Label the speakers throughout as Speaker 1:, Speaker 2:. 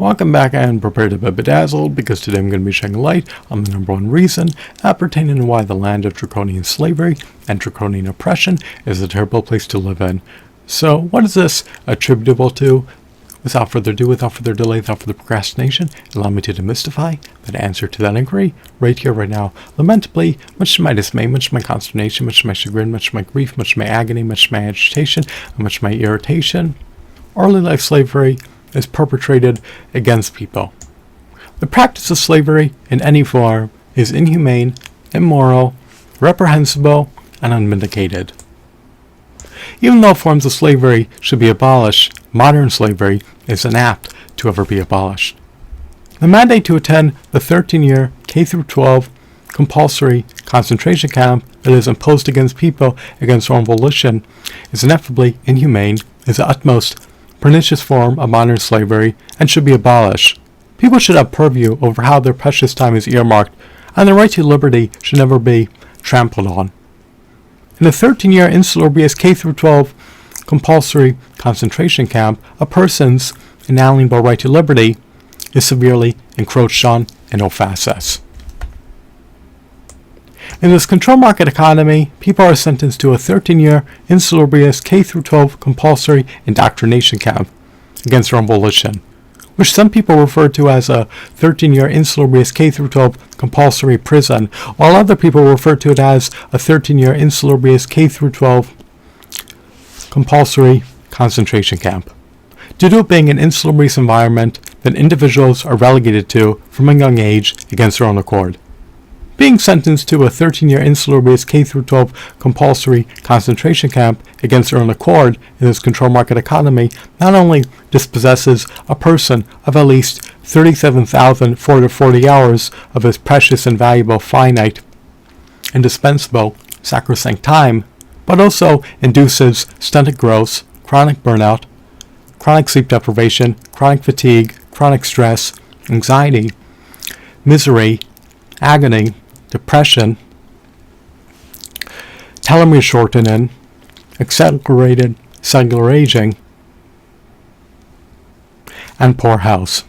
Speaker 1: Welcome back and prepare to be bedazzled, because today I'm going to be shedding light on the number one reason pertaining to why the land of Draconian slavery and Draconian oppression is a terrible place to live in. So what is this attributable to? Without further ado, without further delay, without further procrastination, allow me to demystify that answer to that inquiry right here, right now. Lamentably, much to my dismay, much to my consternation, much to my chagrin, much to my grief, much to my agony, much to my agitation, and much to my irritation, early life slavery is perpetrated against people. The practice of slavery in any form is inhumane, immoral, reprehensible, and unmitigated. Even though forms of slavery should be abolished, modern slavery is inapt to ever be abolished. The mandate to attend the 13-year K-12 compulsory concentration camp that is imposed against people against their own volition is ineffably inhumane, is the utmost pernicious form of modern slavery, and should be abolished. People should have purview over how their precious time is earmarked, and their right to liberty should never be trampled on. In a 13-year insalubrious K-12 compulsory concentration camp, a person's inalienable right to liberty is severely encroached on in all facets. In this control market economy, people are sentenced to a 13-year insalubrious K-12 compulsory indoctrination camp against their own volition, which some people refer to as a 13-year insalubrious K-12 compulsory prison, while other people refer to it as a 13-year insalubrious K-12 compulsory concentration camp, due to it being an insalubrious environment that individuals are relegated to from a young age against their own accord. Being sentenced to a 13-year insalubrious K-12 compulsory concentration camp against their own accord in this control market economy not only dispossesses a person of at least 37,440 hours of his precious and valuable, finite, indispensable, sacrosanct time, but also induces stunted growth, chronic burnout, chronic sleep deprivation, chronic fatigue, chronic stress, anxiety, misery, agony, depression, telomere shortening, accelerated cellular aging, and poor health.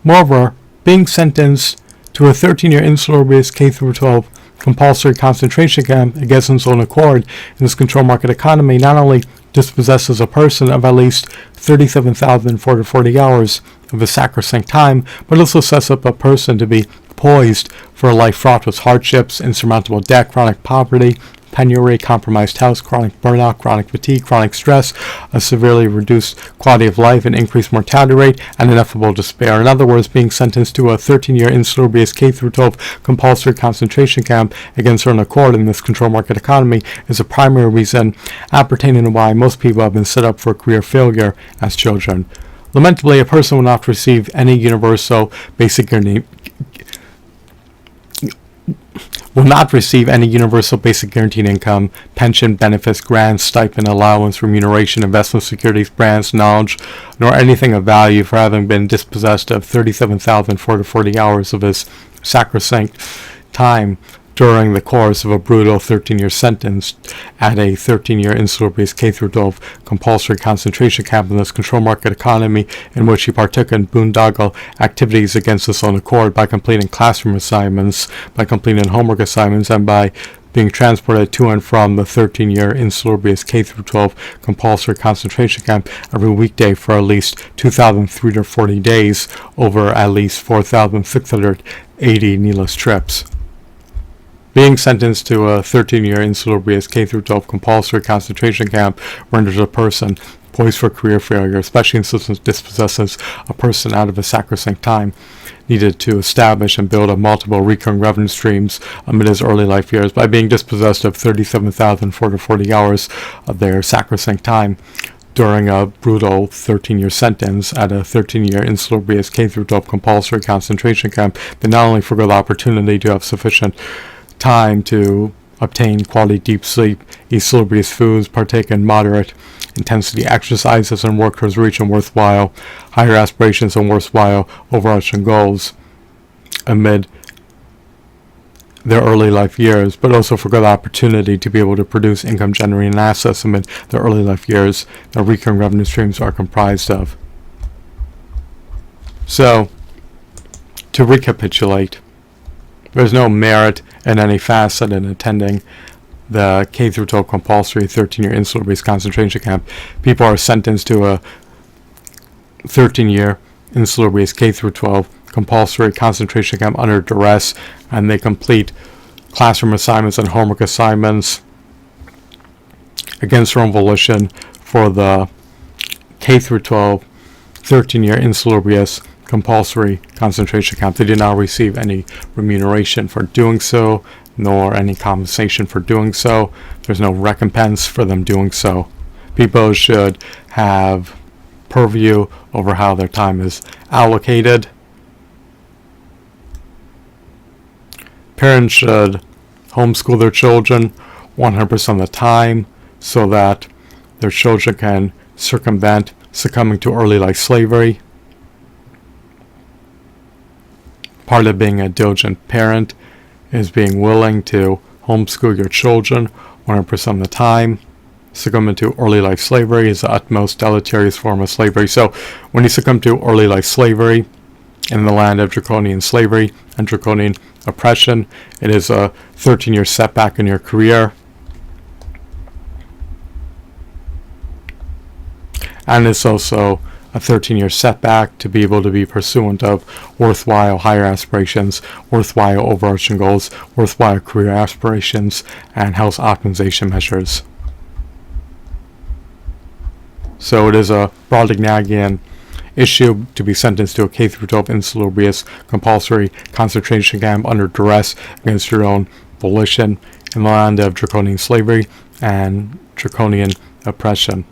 Speaker 1: Moreover, being sentenced to a 13-year insalubrious K-12 compulsory concentration camp against his own accord in this control market economy not only dispossesses a person of at least 37,440 hours of his sacrosanct time, but also sets up a person to be poised for a life fraught with hardships, insurmountable debt, chronic poverty, penury, compromised health, chronic burnout, chronic fatigue, chronic stress, a severely reduced quality of life, an increased mortality rate, and ineffable despair. In other words, being sentenced to a 13-year insalubrious K-12 compulsory concentration camp against their own accord in this control market economy is a primary reason pertaining to why most people have been set up for career failure as children. Lamentably, a person will not receive any universal basic guaranteed income, pension, benefits, grants, stipend, allowance, remuneration, investment securities, grants, knowledge, nor anything of value for having been dispossessed of 37,440 hours of his sacrosanct time during the course of a brutal 13-year sentence at a 13-year insalubrious K-12 compulsory concentration camp in this control market economy, in which he partook in boondoggle activities against his own accord by completing classroom assignments, by completing homework assignments, and by being transported to and from the 13-year insalubrious K-12 compulsory concentration camp every weekday for at least 2,340 days over at least 4,680 needless trips. Being sentenced to a 13-year insalubrious K-12 compulsory concentration camp renders a person poised for career failure, especially since it dispossesses a person out of his sacrosanct time needed to establish and build up multiple recurring revenue streams amid his early life years by being dispossessed of 37,440 hours of their sacrosanct time during a brutal 13-year sentence at a 13-year insalubrious K-12 compulsory concentration camp. They not only forgo the opportunity to have sufficient time to obtain quality deep sleep, eat salubrious foods, partake in moderate intensity exercises, and work towards reaching worthwhile, higher aspirations and worthwhile overarching goals amid their early life years, but also forgo the opportunity to be able to produce income generating assets amid their early life years that recurring revenue streams are comprised of. So, to recapitulate, there's no merit in any facet in attending the K through 12 compulsory 13-year insular-based concentration camp. People are sentenced to a 13-year insular-based K through 12 compulsory concentration camp under duress, and they complete classroom assignments and homework assignments against their own volition for the K through 12 13-year insular-based compulsory concentration camp. They did not receive any remuneration for doing so, nor any compensation for doing so. There's no recompense for them doing so. People should have purview over how their time is allocated. Parents should homeschool their children 100% of the time so that their children can circumvent succumbing to early life slavery. Part of being a diligent parent is being willing to homeschool your children 100% of the time. Succumbing to early life slavery is the utmost deleterious form of slavery. So when you succumb to early life slavery in the land of draconian slavery and draconian oppression, it is a 13-year setback in your career. And it's also a 13-year setback to be able to be pursuant of worthwhile higher aspirations, worthwhile overarching goals, worthwhile career aspirations, and health optimization measures. So it is a Brobdingnagian issue to be sentenced to a K through 12 insular-based compulsory concentration camp under duress against your own volition in the land of draconian slavery and draconian oppression.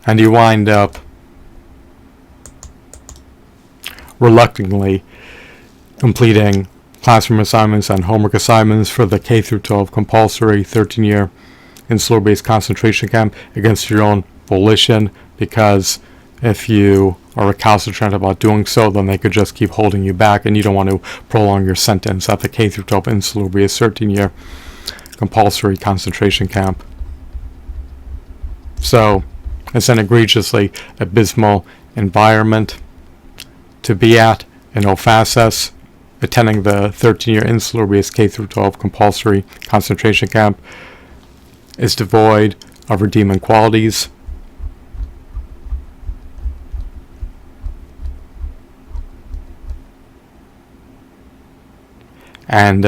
Speaker 1: And you wind up reluctantly completing classroom assignments and homework assignments for the K through 12 compulsory 13-year insular-based concentration camp against your own volition, because if you are recalcitrant about doing so, then they could just keep holding you back, and you don't want to prolong your sentence at the K through 12 insular-based 13-year compulsory concentration camp. So it's an egregiously abysmal environment to be at in all facets. Attending the 13-year insular-based K through 12 compulsory concentration camp is devoid of redeeming qualities. And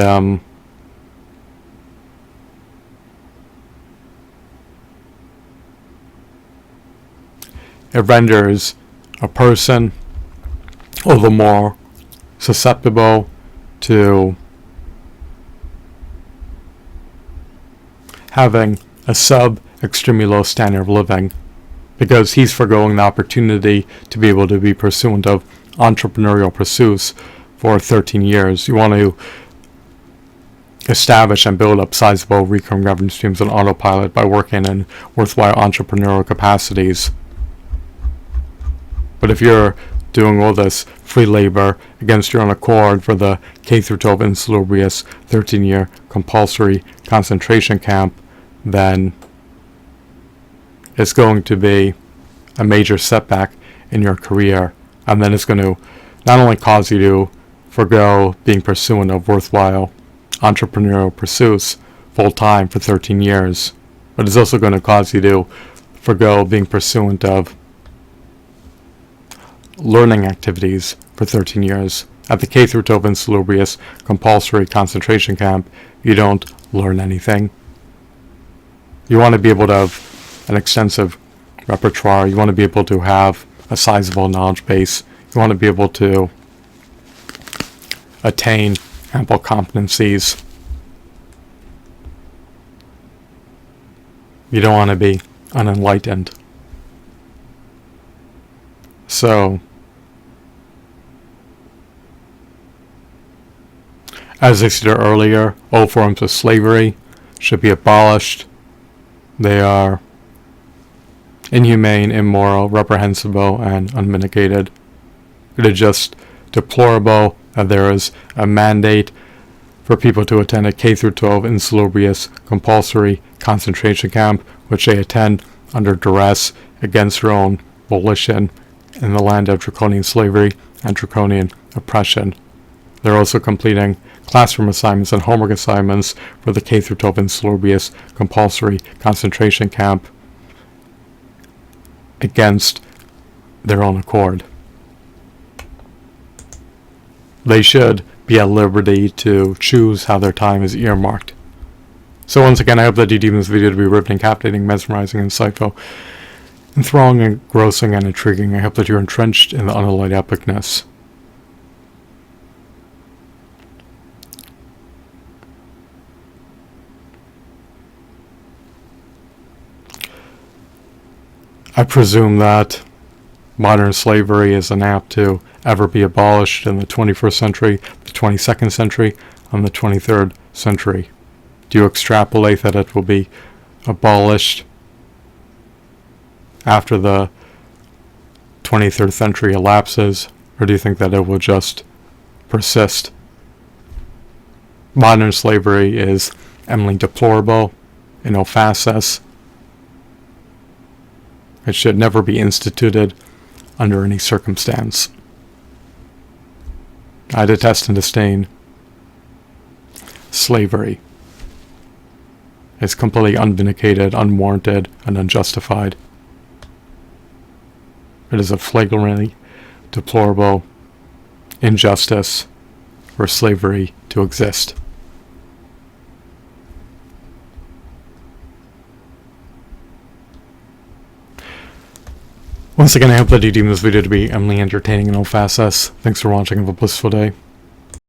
Speaker 1: it renders a person all the more susceptible to having a extremely low standard of living, because he's forgoing the opportunity to be able to be pursuant of entrepreneurial pursuits for 13 years. You want to establish and build up sizable recurring revenue streams on autopilot by working in worthwhile entrepreneurial capacities. But if you're doing all this free labor against your own accord for the K through 12 insular-based 13-year compulsory concentration camp, then it's going to be a major setback in your career, and then it's going to not only cause you to forgo being pursuant of worthwhile entrepreneurial pursuits full-time for 13 years, but it's also going to cause you to forgo being pursuant of learning activities for 13 years. At the K through 12 insular-based compulsory concentration camp, you don't learn anything. You want to be able to have an extensive repertoire. You want to be able to have a sizable knowledge base. You want to be able to attain ample competencies. You don't want to be unenlightened. So, as I stated earlier, all forms of slavery should be abolished. They are inhumane, immoral, reprehensible, and unmitigated. It is just deplorable that there is a mandate for people to attend a K through 12 insular-based compulsory concentration camp, which they attend under duress against their own volition in the land of Draconian slavery and Draconian oppression. They're also completing classroom assignments and homework assignments for the K-12 insalubrious compulsory concentration camp against their own accord. They should be at liberty to choose how their time is earmarked. So once again, I hope that you deem this video to be riveting, captivating, mesmerizing, insightful, enthralling, engrossing, and intriguing. I hope that you're entrenched in the unalloyed epicness. I presume that modern slavery is inapt to ever be abolished in the 21st century, the 22nd century, and the 23rd century. Do you extrapolate that it will be abolished after the 23rd century elapses, or do you think that it will just persist? Modern slavery is eminently deplorable in no facets. It should never be instituted under any circumstance. I detest and disdain slavery. It's completely unvindicated, unwarranted, and unjustified. It is a flagrantly deplorable injustice for slavery to exist. Once again, I hope that you deem this video to be eminently entertaining in all facets. Thanks for watching. Have a blissful day.